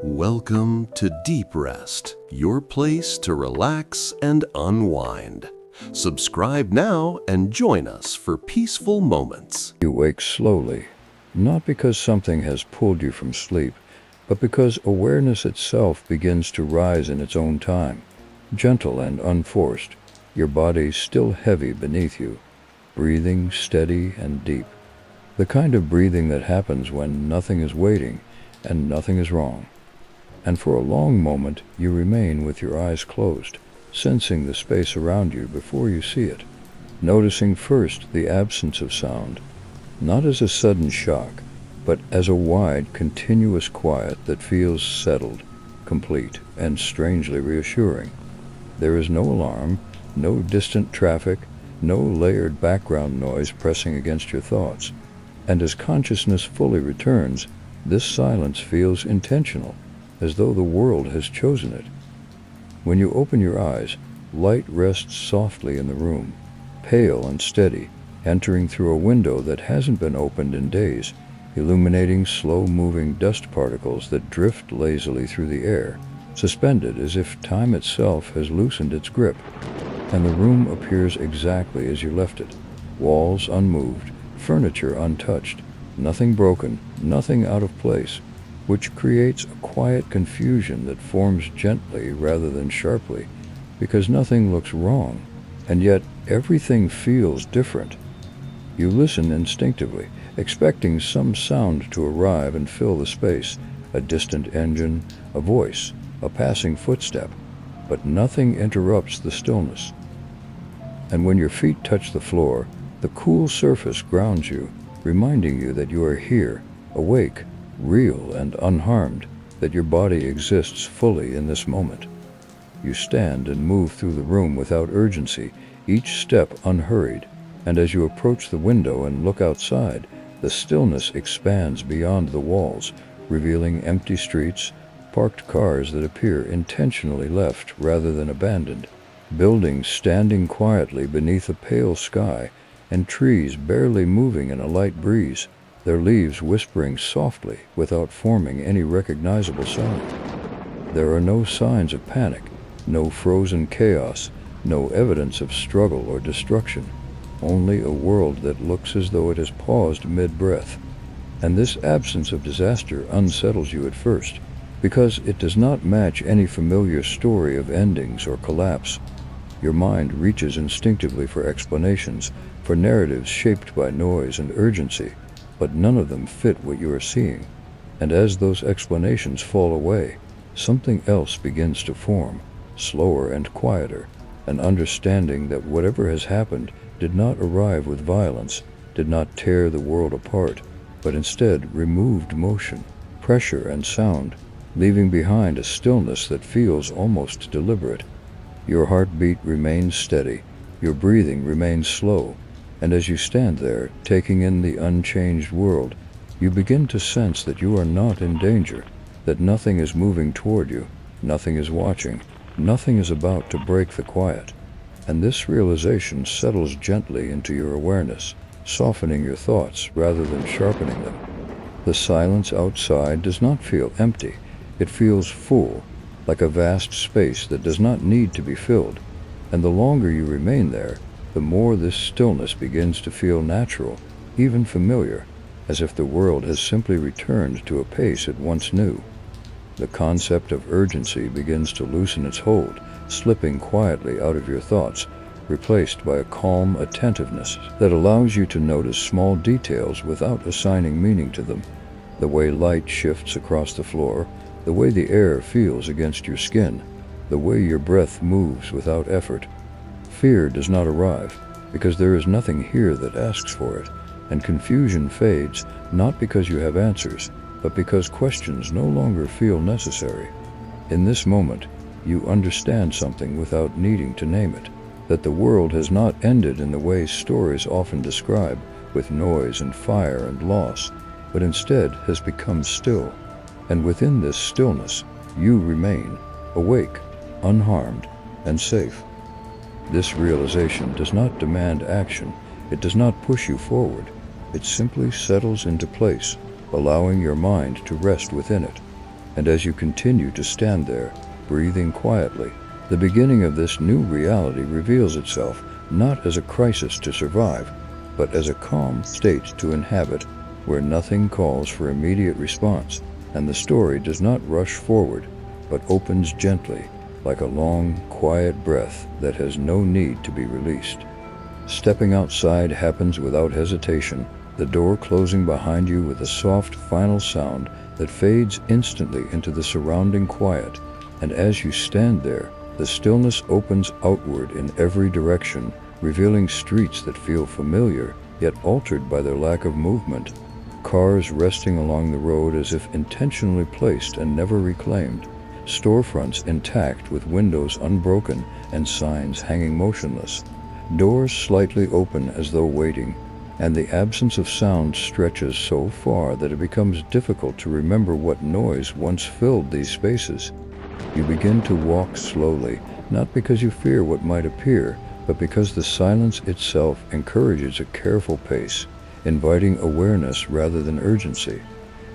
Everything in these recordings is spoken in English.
Welcome to DeepRest, your place to relax and unwind. Subscribe now and join us for peaceful moments. You wake slowly, not because something has pulled you from sleep, but because awareness itself begins to rise in its own time, gentle and unforced, your body still heavy beneath you, breathing steady and deep. The kind of breathing that happens when nothing is waiting and nothing is wrong. And for a long moment you remain with your eyes closed, sensing the space around you before you see it, noticing first the absence of sound, not as a sudden shock, but as a wide, continuous quiet that feels settled, complete, and strangely reassuring. There is no alarm, no distant traffic, no layered background noise pressing against your thoughts. And as consciousness fully returns, this silence feels intentional, as though the world has chosen it. When you open your eyes, light rests softly in the room, pale and steady, entering through a window that hasn't been opened in days, illuminating slow-moving dust particles that drift lazily through the air, suspended as if time itself has loosened its grip. And the room appears exactly as you left it, walls unmoved, furniture untouched, nothing broken, nothing out of place, which creates a quiet confusion that forms gently rather than sharply, because nothing looks wrong, and yet everything feels different. You listen instinctively, expecting some sound to arrive and fill the space, a distant engine, a voice, a passing footstep, but nothing interrupts the stillness. And when your feet touch the floor, the cool surface grounds you, reminding you that you are here, awake, real and unharmed, that your body exists fully in this moment. You stand and move through the room without urgency, each step unhurried, and as you approach the window and look outside, the stillness expands beyond the walls, revealing empty streets, parked cars that appear intentionally left rather than abandoned, buildings standing quietly beneath a pale sky, and trees barely moving in a light breeze, their leaves whispering softly without forming any recognizable sound. There are no signs of panic, no frozen chaos, no evidence of struggle or destruction, only a world that looks as though it has paused mid-breath. And this absence of disaster unsettles you at first, because it does not match any familiar story of endings or collapse. Your mind reaches instinctively for explanations, for narratives shaped by noise and urgency, but none of them fit what you are seeing. And as those explanations fall away, something else begins to form, slower and quieter, an understanding that whatever has happened did not arrive with violence, did not tear the world apart, but instead removed motion, pressure and sound, leaving behind a stillness that feels almost deliberate. Your heartbeat remains steady, your breathing remains slow, and as you stand there, taking in the unchanged world, you begin to sense that you are not in danger, that nothing is moving toward you, nothing is watching, nothing is about to break the quiet. And this realization settles gently into your awareness, softening your thoughts rather than sharpening them. The silence outside does not feel empty, it feels full, like a vast space that does not need to be filled. And the longer you remain there, the more this stillness begins to feel natural, even familiar, as if the world has simply returned to a pace it once knew. The concept of urgency begins to loosen its hold, slipping quietly out of your thoughts, replaced by a calm attentiveness that allows you to notice small details without assigning meaning to them. The way light shifts across the floor, the way the air feels against your skin, the way your breath moves without effort. Fear does not arrive, because there is nothing here that asks for it, and confusion fades, not because you have answers, but because questions no longer feel necessary. In this moment, you understand something without needing to name it, that the world has not ended in the way stories often describe, with noise and fire and loss, but instead has become still. And within this stillness, you remain, awake, unharmed, and safe. This realization does not demand action, it does not push you forward, it simply settles into place, allowing your mind to rest within it. And as you continue to stand there, breathing quietly, the beginning of this new reality reveals itself not as a crisis to survive, but as a calm state to inhabit, where nothing calls for immediate response, and the story does not rush forward, but opens gently, like a long, quiet breath that has no need to be released. Stepping outside happens without hesitation, the door closing behind you with a soft final sound that fades instantly into the surrounding quiet, and as you stand there, the stillness opens outward in every direction, revealing streets that feel familiar, yet altered by their lack of movement, cars resting along the road as if intentionally placed and never reclaimed, storefronts intact with windows unbroken and signs hanging motionless, doors slightly open as though waiting, and the absence of sound stretches so far that it becomes difficult to remember what noise once filled these spaces. You begin to walk slowly, not because you fear what might appear, but because the silence itself encourages a careful pace, inviting awareness rather than urgency.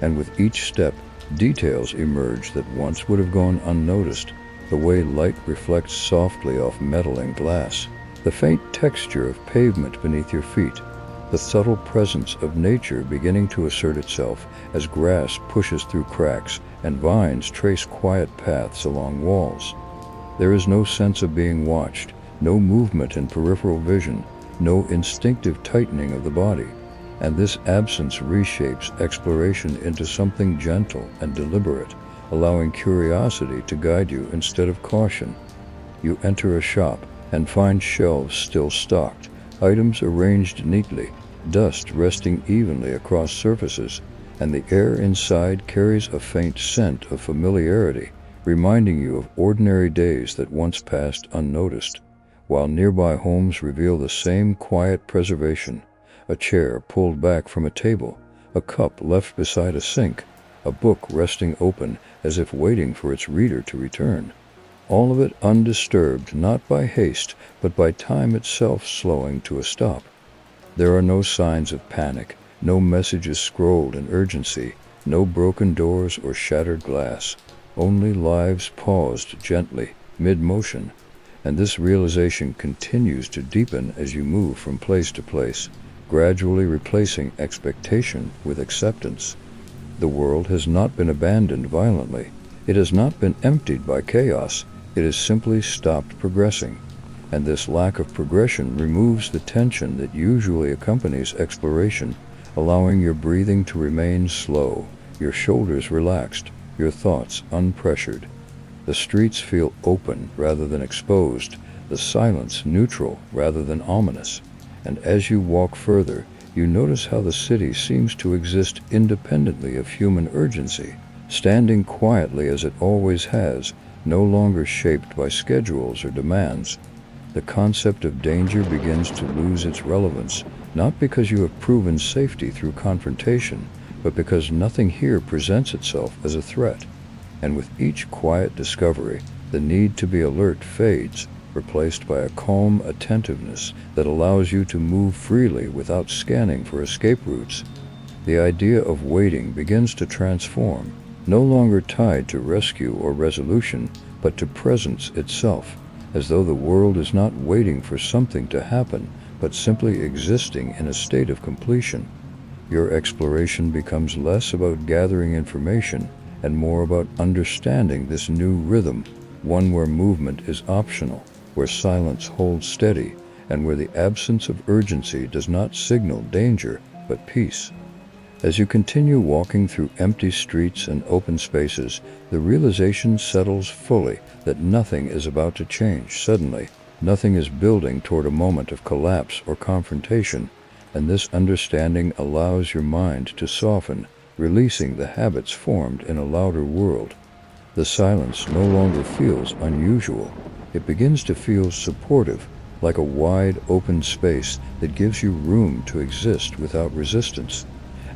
And with each step, details emerge that once would have gone unnoticed, the way light reflects softly off metal and glass, the faint texture of pavement beneath your feet, the subtle presence of nature beginning to assert itself as grass pushes through cracks and vines trace quiet paths along walls. There is no sense of being watched, no movement in peripheral vision, no instinctive tightening of the body, and this absence reshapes exploration into something gentle and deliberate, allowing curiosity to guide you instead of caution. You enter a shop and find shelves still stocked, items arranged neatly, dust resting evenly across surfaces, and the air inside carries a faint scent of familiarity, reminding you of ordinary days that once passed unnoticed, while nearby homes reveal the same quiet preservation, a chair pulled back from a table, a cup left beside a sink, a book resting open as if waiting for its reader to return. All of it undisturbed not by haste, but by time itself slowing to a stop. There are no signs of panic, no messages scrolled in urgency, no broken doors or shattered glass, only lives paused gently, mid-motion, and this realization continues to deepen as you move from place to place, gradually replacing expectation with acceptance. The world has not been abandoned violently. It has not been emptied by chaos. It has simply stopped progressing, and this lack of progression removes the tension that usually accompanies exploration, allowing your breathing to remain slow, your shoulders relaxed, your thoughts unpressured. The streets feel open rather than exposed, the silence neutral rather than ominous, and as you walk further, you notice how the city seems to exist independently of human urgency, standing quietly as it always has, no longer shaped by schedules or demands. The concept of danger begins to lose its relevance, not because you have proven safety through confrontation, but because nothing here presents itself as a threat. And with each quiet discovery, the need to be alert fades, replaced by a calm attentiveness that allows you to move freely without scanning for escape routes. The idea of waiting begins to transform, no longer tied to rescue or resolution, but to presence itself, as though the world is not waiting for something to happen, but simply existing in a state of completion. Your exploration becomes less about gathering information and more about understanding this new rhythm, one where movement is optional, where silence holds steady, and where the absence of urgency does not signal danger, but peace. As you continue walking through empty streets and open spaces, the realization settles fully that nothing is about to change suddenly. Nothing is building toward a moment of collapse or confrontation, and this understanding allows your mind to soften, releasing the habits formed in a louder world. The silence no longer feels unusual. It begins to feel supportive, like a wide open space that gives you room to exist without resistance.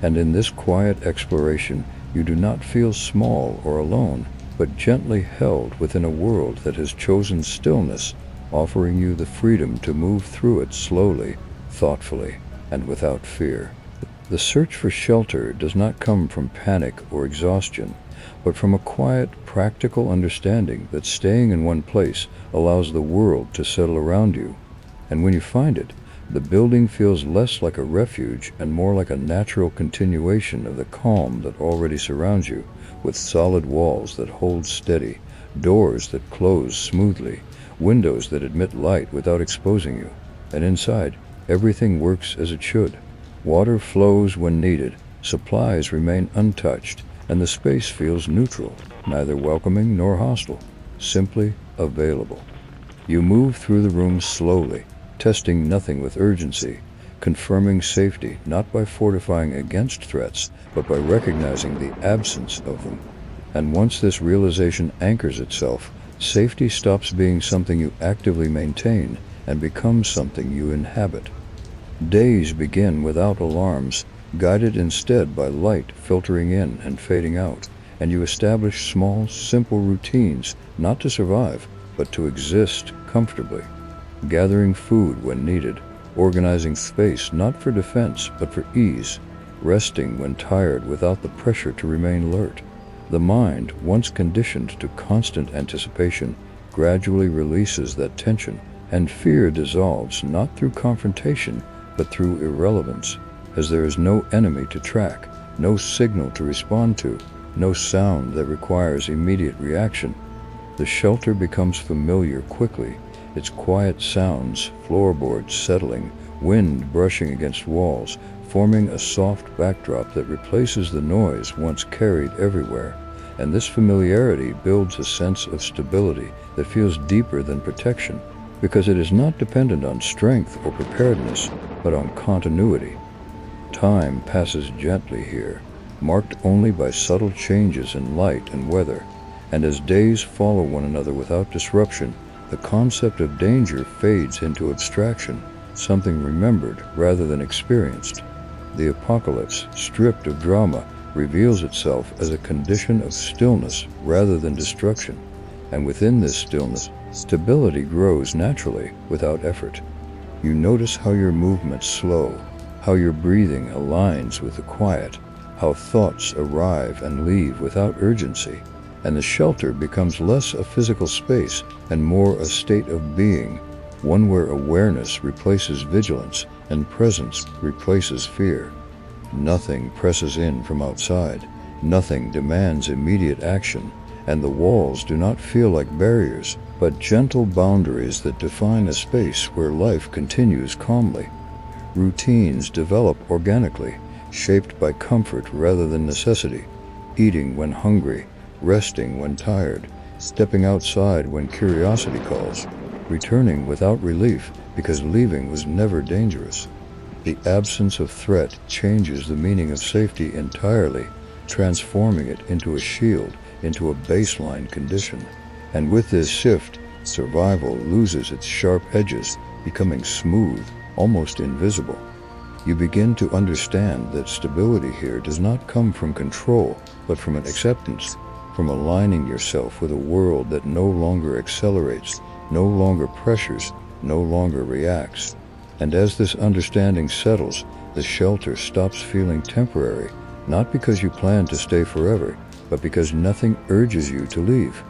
And in this quiet exploration, you do not feel small or alone, but gently held within a world that has chosen stillness, offering you the freedom to move through it slowly, thoughtfully, and without fear. The search for shelter does not come from panic or exhaustion, but from a quiet, practical understanding that staying in one place allows the world to settle around you. And when you find it, the building feels less like a refuge and more like a natural continuation of the calm that already surrounds you, with solid walls that hold steady, doors that close smoothly, windows that admit light without exposing you, and inside, everything works as it should. Water flows when needed, supplies remain untouched, and the space feels neutral, neither welcoming nor hostile, simply available. You move through the room slowly, testing nothing with urgency, confirming safety not by fortifying against threats, but by recognizing the absence of them. And once this realization anchors itself, safety stops being something you actively maintain and becomes something you inhabit. Days begin without alarms, guided instead by light filtering in and fading out, and you establish small, simple routines, not to survive, but to exist comfortably. Gathering food when needed, organizing space not for defense but for ease, resting when tired without the pressure to remain alert. The mind, once conditioned to constant anticipation, gradually releases that tension, and fear dissolves not through confrontation but through irrelevance, as there is no enemy to track, no signal to respond to, no sound that requires immediate reaction. The shelter becomes familiar quickly, its quiet sounds, floorboards settling, wind brushing against walls, forming a soft backdrop that replaces the noise once carried everywhere. And this familiarity builds a sense of stability that feels deeper than protection, because it is not dependent on strength or preparedness, but on continuity. Time passes gently here, marked only by subtle changes in light and weather, and as days follow one another without disruption, the concept of danger fades into abstraction, something remembered rather than experienced. The apocalypse, stripped of drama, reveals itself as a condition of stillness rather than destruction, and within this stillness, stability grows naturally without effort. You notice how your movements slow, how your breathing aligns with the quiet, how thoughts arrive and leave without urgency, and the shelter becomes less a physical space and more a state of being, one where awareness replaces vigilance and presence replaces fear. Nothing presses in from outside, nothing demands immediate action, and the walls do not feel like barriers, but gentle boundaries that define a space where life continues calmly. Routines develop organically, shaped by comfort rather than necessity, eating when hungry, resting when tired, stepping outside when curiosity calls, returning without relief because leaving was never dangerous. The absence of threat changes the meaning of safety entirely, transforming it into a shield, into a baseline condition. And with this shift, survival loses its sharp edges, becoming smooth, almost invisible. You begin to understand that stability here does not come from control, but from an acceptance, from aligning yourself with a world that no longer accelerates, no longer pressures, no longer reacts. And as this understanding settles, the shelter stops feeling temporary, not because you plan to stay forever, but because nothing urges you to leave.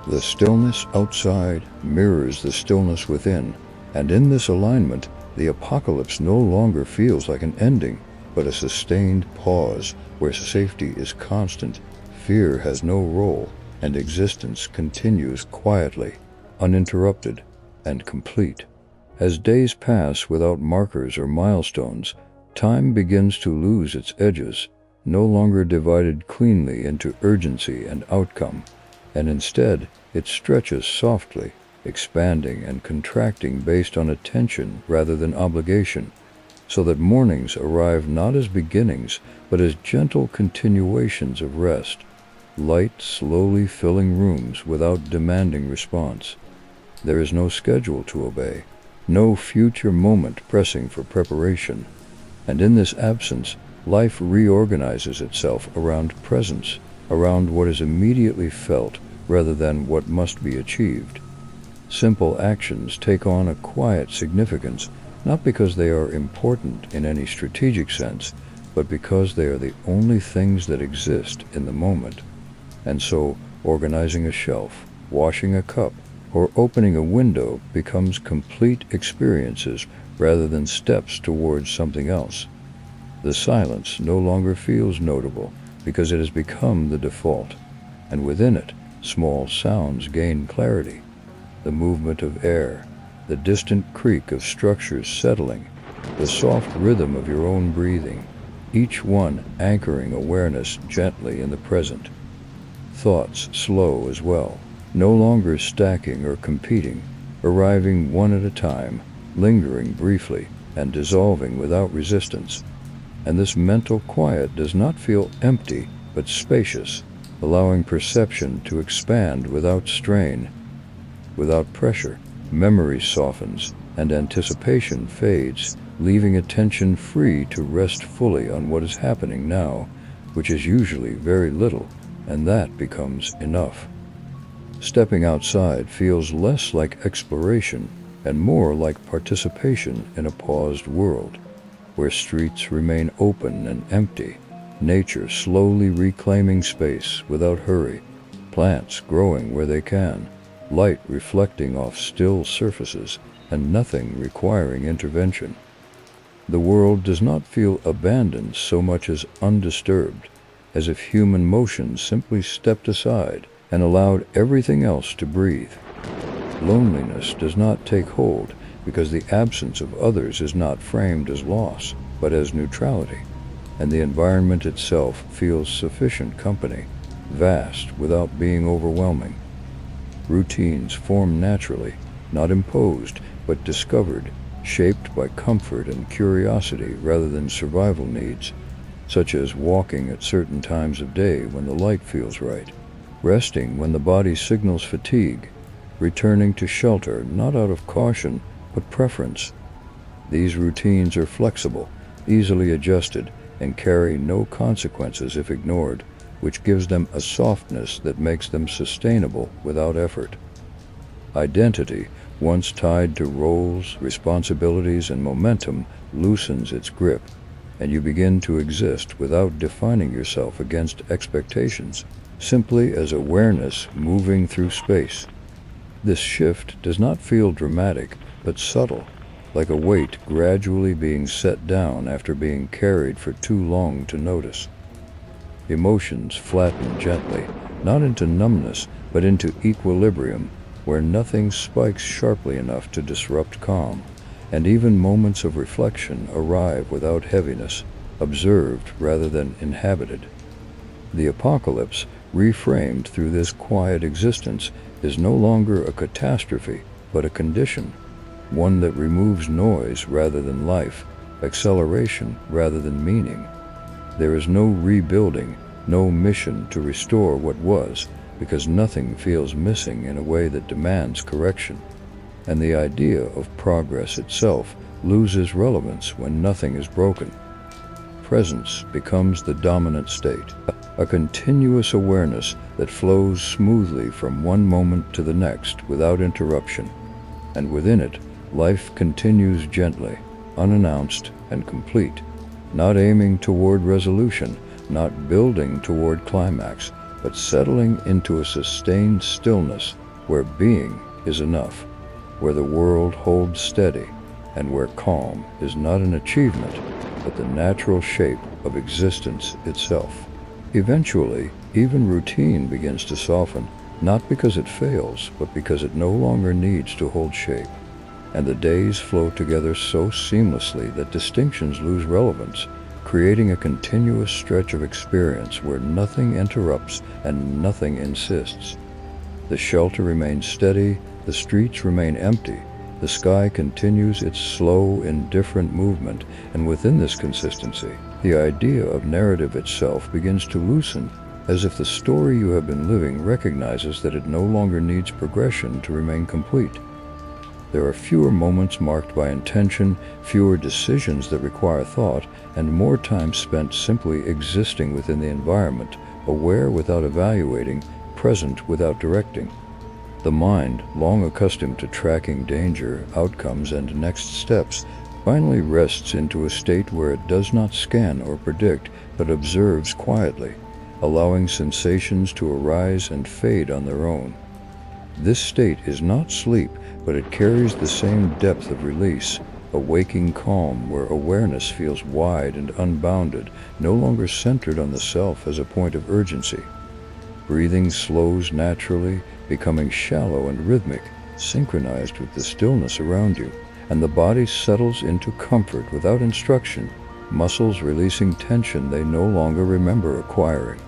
The stillness outside mirrors the stillness within, and in this alignment, the apocalypse no longer feels like an ending, but a sustained pause where safety is constant, fear has no role, and existence continues quietly, uninterrupted, and complete. As days pass without markers or milestones, time begins to lose its edges, no longer divided cleanly into urgency and outcome, and instead it stretches softly, expanding and contracting based on attention rather than obligation, so that mornings arrive not as beginnings, but as gentle continuations of rest, light slowly filling rooms without demanding response. There is no schedule to obey, no future moment pressing for preparation, and in this absence, life reorganizes itself around presence, around what is immediately felt rather than what must be achieved. Simple actions take on a quiet significance, not because they are important in any strategic sense, but because they are the only things that exist in the moment. And so, organizing a shelf, washing a cup, or opening a window becomes complete experiences rather than steps towards something else. The silence no longer feels notable because it has become the default, and within it, small sounds gain clarity. The movement of air, the distant creak of structures settling, the soft rhythm of your own breathing, each one anchoring awareness gently in the present. Thoughts slow as well, no longer stacking or competing, arriving one at a time, lingering briefly, and dissolving without resistance. And this mental quiet does not feel empty, but spacious, allowing perception to expand without strain. Without pressure, memory softens, and anticipation fades, leaving attention free to rest fully on what is happening now, which is usually very little, and that becomes enough. Stepping outside feels less like exploration and more like participation in a paused world, where streets remain open and empty, nature slowly reclaiming space without hurry, plants growing where they can, light reflecting off still surfaces, and nothing requiring intervention. The world does not feel abandoned so much as undisturbed, as if human motion simply stepped aside and allowed everything else to breathe. Loneliness does not take hold because the absence of others is not framed as loss, but as neutrality, and the environment itself feels sufficient company, vast without being overwhelming. Routines form naturally, not imposed, but discovered, shaped by comfort and curiosity rather than survival needs, such as walking at certain times of day when the light feels right, resting when the body signals fatigue, returning to shelter not out of caution but preference. These routines are flexible, easily adjusted, and carry no consequences if ignored, which gives them a softness that makes them sustainable without effort. Identity, once tied to roles, responsibilities, and momentum, loosens its grip, and you begin to exist without defining yourself against expectations, simply as awareness moving through space. This shift does not feel dramatic, but subtle, like a weight gradually being set down after being carried for too long to notice. Emotions flatten gently, not into numbness, but into equilibrium, where nothing spikes sharply enough to disrupt calm, and even moments of reflection arrive without heaviness, observed rather than inhabited. The apocalypse, reframed through this quiet existence, is no longer a catastrophe, but a condition, one that removes noise rather than life, acceleration rather than meaning. There is no rebuilding, no mission to restore what was, because nothing feels missing in a way that demands correction, and the idea of progress itself loses relevance when nothing is broken. Presence becomes the dominant state, a continuous awareness that flows smoothly from one moment to the next without interruption, and within it, life continues gently, unannounced and complete, not aiming toward resolution, not building toward climax, but settling into a sustained stillness where being is enough, where the world holds steady, and where calm is not an achievement, but the natural shape of existence itself. Eventually, even routine begins to soften, not because it fails, but because it no longer needs to hold shape, and the days flow together so seamlessly that distinctions lose relevance, creating a continuous stretch of experience where nothing interrupts and nothing insists. The shelter remains steady, the streets remain empty, the sky continues its slow, indifferent movement, and within this consistency, the idea of narrative itself begins to loosen, as if the story you have been living recognizes that it no longer needs progression to remain complete. There are fewer moments marked by intention, fewer decisions that require thought, and more time spent simply existing within the environment, aware without evaluating, present without directing. The mind, long accustomed to tracking danger, outcomes, and next steps, finally rests into a state where it does not scan or predict, but observes quietly, allowing sensations to arise and fade on their own. This state is not sleep, but it carries the same depth of release, a waking calm where awareness feels wide and unbounded, no longer centered on the self as a point of urgency. Breathing slows naturally, becoming shallow and rhythmic, synchronized with the stillness around you, and the body settles into comfort without instruction, muscles releasing tension they no longer remember acquiring.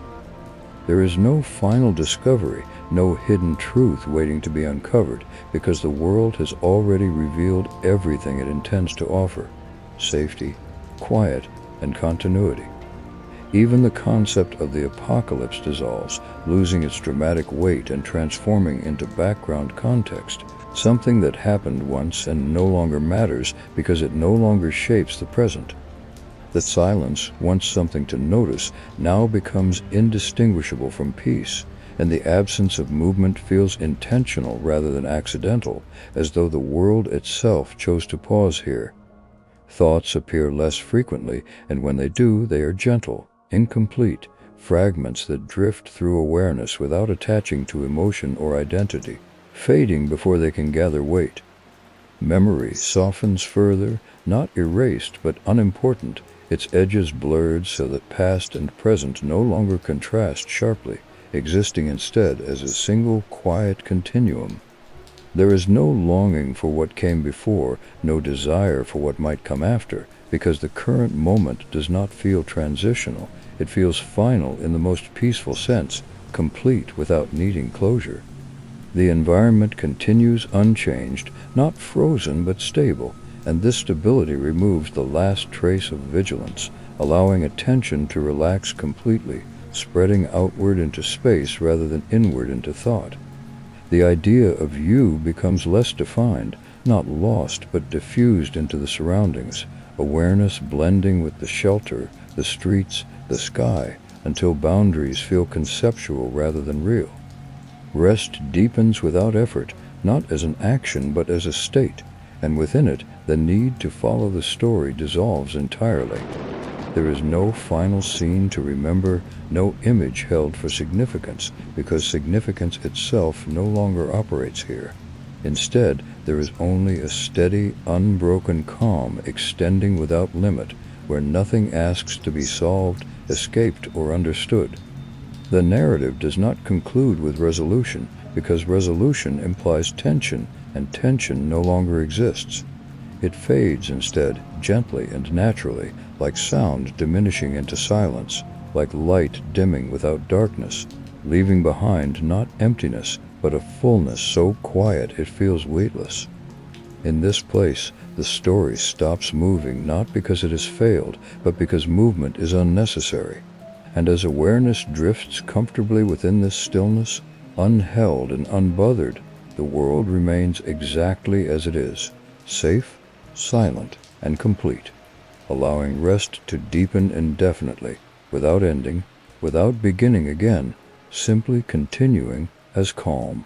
There is no final discovery, no hidden truth waiting to be uncovered, because the world has already revealed everything it intends to offer: safety, quiet, and continuity. Even the concept of the apocalypse dissolves, losing its dramatic weight and transforming into background context, something that happened once and no longer matters because it no longer shapes the present. That silence, once something to notice, now becomes indistinguishable from peace, and the absence of movement feels intentional rather than accidental, as though the world itself chose to pause here. Thoughts appear less frequently, and when they do, they are gentle, incomplete, fragments that drift through awareness without attaching to emotion or identity, fading before they can gather weight. Memory softens further, not erased but unimportant, its edges blurred so that past and present no longer contrast sharply, existing instead as a single quiet continuum. There is no longing for what came before, no desire for what might come after, because the current moment does not feel transitional. It feels final in the most peaceful sense, complete without needing closure. The environment continues unchanged, not frozen but stable, and this stability removes the last trace of vigilance, allowing attention to relax completely, spreading outward into space rather than inward into thought. The idea of you becomes less defined, not lost but diffused into the surroundings, awareness blending with the shelter, the streets, the sky, until boundaries feel conceptual rather than real. Rest deepens without effort, not as an action but as a state, and within it, the need to follow the story dissolves entirely. There is no final scene to remember, no image held for significance, because significance itself no longer operates here. Instead, there is only a steady, unbroken calm extending without limit, where nothing asks to be solved, escaped, or understood. The narrative does not conclude with resolution, because resolution implies tension, and tension no longer exists. It fades instead, gently and naturally, like sound diminishing into silence, like light dimming without darkness, leaving behind not emptiness, but a fullness so quiet it feels weightless. In this place, the story stops moving not because it has failed, but because movement is unnecessary. And as awareness drifts comfortably within this stillness, unheld and unbothered, the world remains exactly as it is, safe, silent, and complete, allowing rest to deepen indefinitely, without ending, without beginning again, simply continuing as calm.